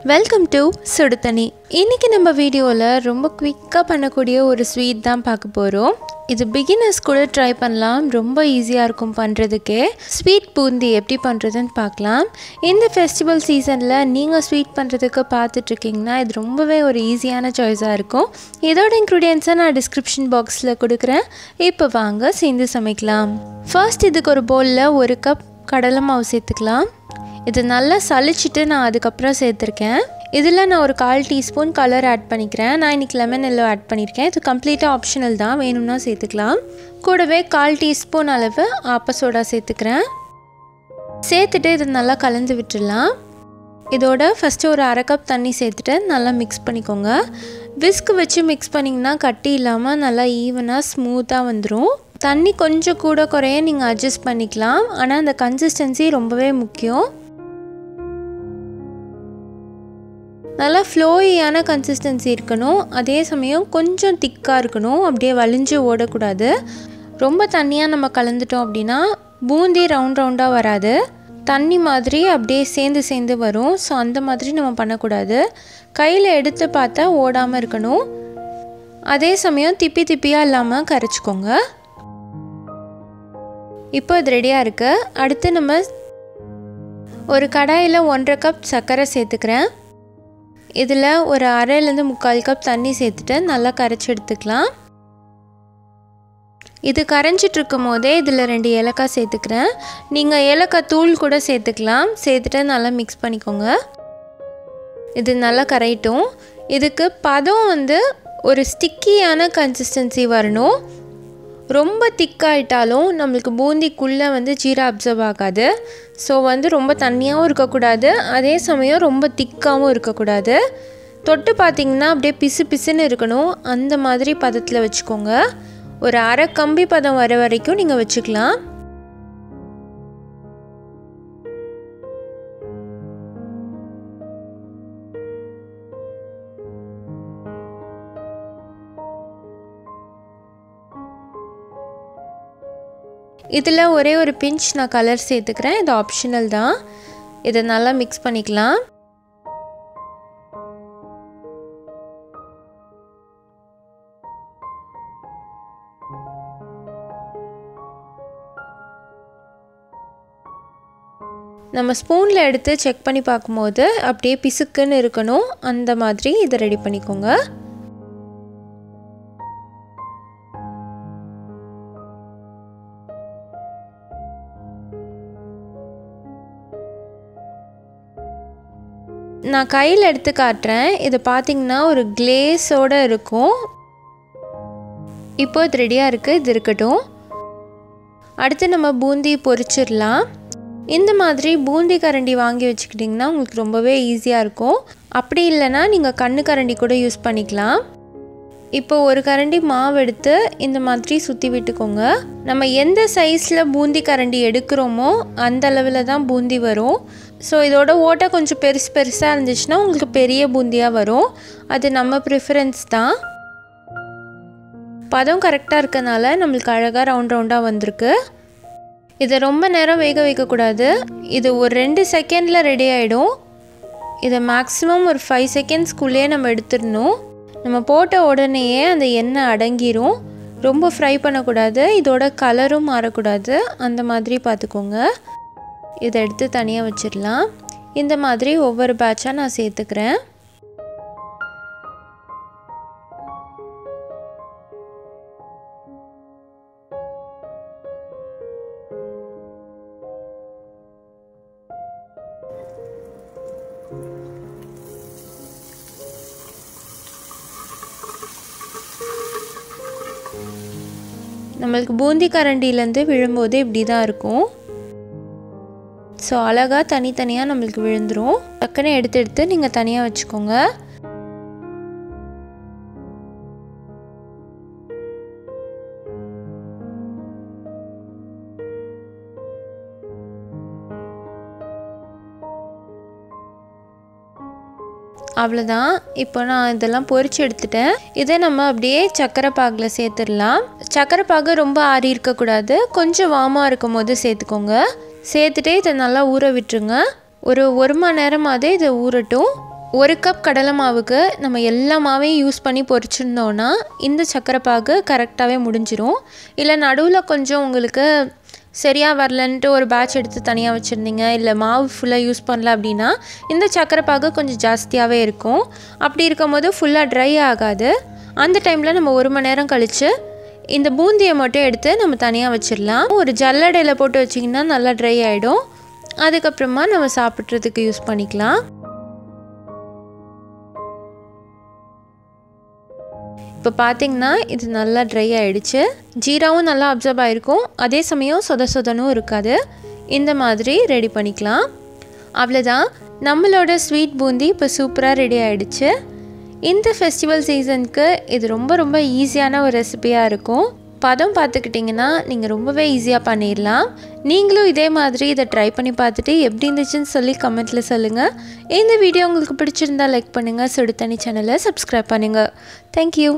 Welcome to சுடு தண்ணி. இன்றைக்கி நம்ம வீடியோவில் ரொம்ப குவிக்காக பண்ணக்கூடிய ஒரு ஸ்வீட் தான் பார்க்க போகிறோம். இது பிகினர்ஸ் கூட ட்ரை பண்ணலாம், ரொம்ப ஈஸியாக இருக்கும் பண்ணுறதுக்கே. ஸ்வீட் பூந்தி எப்படி பண்ணுறதுன்னு பார்க்கலாம். இந்த ஃபெஸ்டிவல் சீசனில் நீங்கள் ஸ்வீட் பண்ணுறதுக்கு பார்த்துட்ருக்கீங்கன்னா இது ரொம்பவே ஒரு ஈஸியான சாய்ஸாக இருக்கும். இதோட இன்க்ரீடியன்ஸை நான் டிஸ்கிரிப்ஷன் பாக்ஸில் கொடுக்குறேன். இப்போ வாங்க சேர்ந்து சமைக்கலாம். ஃபர்ஸ்ட் இதுக்கு ஒரு பவுலில் 1 கப் கடலை மாவு சேர்த்துக்கலாம். இது நல்லா சளிச்சிட்டு நான் அதுக்கப்புறம் சேர்த்துருக்கேன். இதில் நான் ஒரு 1/4 டீஸ்பூன் கலர் ஆட் பண்ணிக்கிறேன். நான் இன்றைக்கி லெமன் எல்லோ ஆட் பண்ணியிருக்கேன். இது கம்ப்ளீட்டாக ஆப்ஷனல் தான், வேணும்னா சேர்த்துக்கலாம். கூடவே 1/4 டீஸ்பூன் அளவு ஆப்ப சோடா சேர்த்துக்கிறேன். சேர்த்துட்டு இதை நல்லா கலந்து விட்டுடலாம். இதோட ஃபஸ்ட்டு ஒரு 1/2 கப் தண்ணி சேர்த்துட்டு நல்லா மிக்ஸ் பண்ணிக்கோங்க. விஸ்க் வச்சு மிக்ஸ் பண்ணிங்கன்னா கட்டி இல்லாமல் நல்லா ஈவனாக ஸ்மூத்தாக வந்துடும். தண்ணி கொஞ்சம் கூட குறைய நீங்கள் அட்ஜஸ்ட் பண்ணிக்கலாம். ஆனால் அந்த கன்சிஸ்டன்சி ரொம்பவே முக்கியம். நல்லா ஃப்ளோயியான கன்சிஸ்டன்சி இருக்கணும். அதே சமயம் கொஞ்சம் திக்காக இருக்கணும், அப்படியே வலிஞ்சு ஓடக்கூடாது. ரொம்ப தண்ணியாக நம்ம கலந்துட்டோம் அப்படின்னா பூந்தி ரவுண்டாக வராது, தண்ணி மாதிரி அப்படியே சேர்ந்து வரும். ஸோ அந்த மாதிரி நம்ம பண்ணக்கூடாது. கையில் எடுத்து பார்த்தா ஓடாமல் இருக்கணும். அதே சமயம் திப்பியாக இல்லாமல் கரைச்சிக்கோங்க. இப்போ இது ரெடியாக இருக்குது. அடுத்து நம்ம ஒரு கடாயில் 1/2 கப் சர்க்கரை சேர்த்துக்கிறேன். இதில் ஒரு 1/2லேருந்து 3/4 கப் தண்ணி சேர்த்துட்டு நல்லா கரைச்சி எடுத்துக்கலாம். இது கரைஞ்சிட்ருக்கும் போதே இதில் 2 ஏலக்காய் சேர்த்துக்கிறேன். நீங்கள் ஏலக்காய் தூள் கூட சேர்த்துக்கலாம். சேர்த்துட்டு நல்லா மிக்ஸ் பண்ணிக்கோங்க. இது நல்லா கரையட்டும். இதுக்கு பதம் ஒரு ஸ்டிக்கியான கன்சிஸ்டன்சி வரணும். ரொம்ப திக்காயிட்டாலும் நம்மளுக்கு பூந்திக்குள்ளே ஜீரா அப்சர்வ் ஆகாது. ஸோ ரொம்ப தண்ணியாகவும் இருக்கக்கூடாது, அதே சமயம் ரொம்ப திக்காகவும் இருக்கக்கூடாது. தொட்டு பார்த்திங்கன்னா அப்படியே பிசுன்னு இருக்கணும். அந்த மாதிரி பதத்தில் வச்சுக்கோங்க. ஒரு 1/2 கம்பி பதம் வர வரைக்கும் நீங்கள் வச்சுக்கலாம். இதில் ஒரே ஒரு பிஞ்ச் நான் கலர் சேர்த்துக்கிறேன். இது ஆப்ஷனல் தான். இதை நல்லா மிக்ஸ் பண்ணிக்கலாம். நம்ம ஸ்பூனில் எடுத்து செக் பண்ணி பார்க்கும்போது அப்படியே பிசுக்குன்னு இருக்கணும். அந்த மாதிரி இதை ரெடி பண்ணிக்கோங்க. நான் கையில் எடுத்து காட்டுறேன். இது பார்த்திங்கன்னா ஒரு கிளேஸோடு இருக்கும். இப்போ இது ரெடியாக இருக்குது. இது இருக்கட்டும். அடுத்து நம்ம பூந்தி பொரிச்சிடலாம். இந்த மாதிரி பூந்தி கரண்டி வாங்கி வச்சுக்கிட்டிங்கன்னா உங்களுக்கு ரொம்பவே ஈஸியாக இருக்கும். அப்படி இல்லைன்னா நீங்கள் கண்ணு கரண்டி கூட யூஸ் பண்ணிக்கலாம். இப்போ ஒரு கரண்டி மாவு எடுத்து இந்த மாதிரி சுற்றி விட்டுக்கோங்க. நம்ம எந்த சைஸில் பூந்தி கரண்டி எடுக்கிறோமோ அந்த அளவில் தான் பூந்தி வரும். ஸோ இதோட ஓட்டை கொஞ்சம் பெருசாக இருந்துச்சுன்னா உங்களுக்கு பெரிய பூந்தியாக வரும். அது நம்ம ப்ரிஃபரன்ஸ் தான். பதம் கரெக்டாக இருக்கனால நம்மளுக்கு அழகாக ரவுண்டாக வந்திருக்கு. இதை ரொம்ப நேரம் வேக வைக்கக்கூடாது. இது ஒரு 2 செகண்டில் ரெடி ஆகிடும். இதை மேக்ஸிமம் ஒரு 5 செகண்ட்ஸ்க்குள்ளேயே நம்ம எடுத்துடணும். நம்ம போட்ட உடனேயே அந்த எண்ணெய் அடங்கிரும். ரொம்ப ஃப்ரை பண்ணக்கூடாது, இதோட கலரும் மாறக்கூடாது. அந்த மாதிரி பார்த்துக்கோங்க. இதை எடுத்து தனியாக வச்சிடலாம். இந்த மாதிரி ஒவ்வொரு பேட்சாக நான் சேர்த்துக்கிறேன். நம்மளுக்கு பூந்தி கரண்டிலேருந்து விழும்போது இப்படி தான் இருக்கும். ஸோ அழகாக தனித்தனியாக நம்மளுக்கு விழுந்துடும். டக்குன்னு எடுத்து நீங்கள் தனியாக வச்சுக்கோங்க. அவ்வளோதான். இப்போ நான் இதெல்லாம் பொரிச்சு எடுத்துட்டேன். இதை நம்ம அப்படியே சக்கரை பாகில் சேர்த்துடலாம். சக்கரை பாகு ரொம்ப ஆறி இருக்கக்கூடாது, கொஞ்சம் வார்மாக இருக்கும் போது சேர்த்துக்கோங்க. சேர்த்துட்டு இதை நல்லா ஊற விட்டுருங்க. ஒரு 1 மணி நேரமாவது இதை ஊறட்டும். 1 கப் கடலை மாவுக்கு நம்ம எல்லா மாவையும் யூஸ் பண்ணி பொரிச்சிருந்தோன்னா இந்த சர்க்கரை பாகு கரெக்டாகவே முடிஞ்சிரும். இல்லை நடுவில் கொஞ்சம் உங்களுக்கு சரியாக வரலன்ட்டு ஒரு பேட்ச் எடுத்து தனியாக வச்சுருந்தீங்க, இல்லை மாவு ஃபுல்லாக யூஸ் பண்ணல அப்படின்னா இந்த சர்க்கரை பாகு கொஞ்சம் ஜாஸ்தியாகவே இருக்கும். அப்படி இருக்கும்போது ஃபுல்லாக ட்ரை ஆகாது. அந்த டைமில் நம்ம 1 மணி நேரம் கழித்து இந்த பூந்தியை மட்டும் எடுத்து நம்ம தனியாக வச்சிடலாம். ஒரு ஜல்லடையில் போட்டு வச்சிங்கன்னா நல்லா ட்ரை ஆகிடும். அதுக்கப்புறமா நம்ம சாப்பிட்றதுக்கு யூஸ் பண்ணிக்கலாம். இப்போ பார்த்திங்கன்னா இது நல்லா ட்ரை ஆகிடுச்சு. ஜீராவும் நல்லா அப்சர்வ் ஆகிருக்கும், அதே சமயம் சொதனும் இருக்காது. இந்த மாதிரி ரெடி பண்ணிக்கலாம். அவ்வளோதான், நம்மளோட ஸ்வீட் பூந்தி இப்போ சூப்பராக ரெடி ஆகிடுச்சு. இந்த ஃபெஸ்டிவல் சீசனுக்கு இது ரொம்ப ரொம்ப ஈஸியான ஒரு ரெசிபியாக இருக்கும். பதம் பார்த்துக்கிட்டிங்கன்னா நீங்கள் ரொம்பவே ஈஸியாக பண்ணிடலாம். நீங்களும் இதே மாதிரி இதை ட்ரை பண்ணி பார்த்துட்டு எப்படி இருந்துச்சுன்னு சொல்லி கமெண்ட்டில் சொல்லுங்கள். இந்த வீடியோ உங்களுக்கு பிடிச்சிருந்தா லைக் பண்ணுங்கள், சுடு தண்ணி சேனலை சப்ஸ்கிரைப் பண்ணுங்கள். தேங்க்யூ.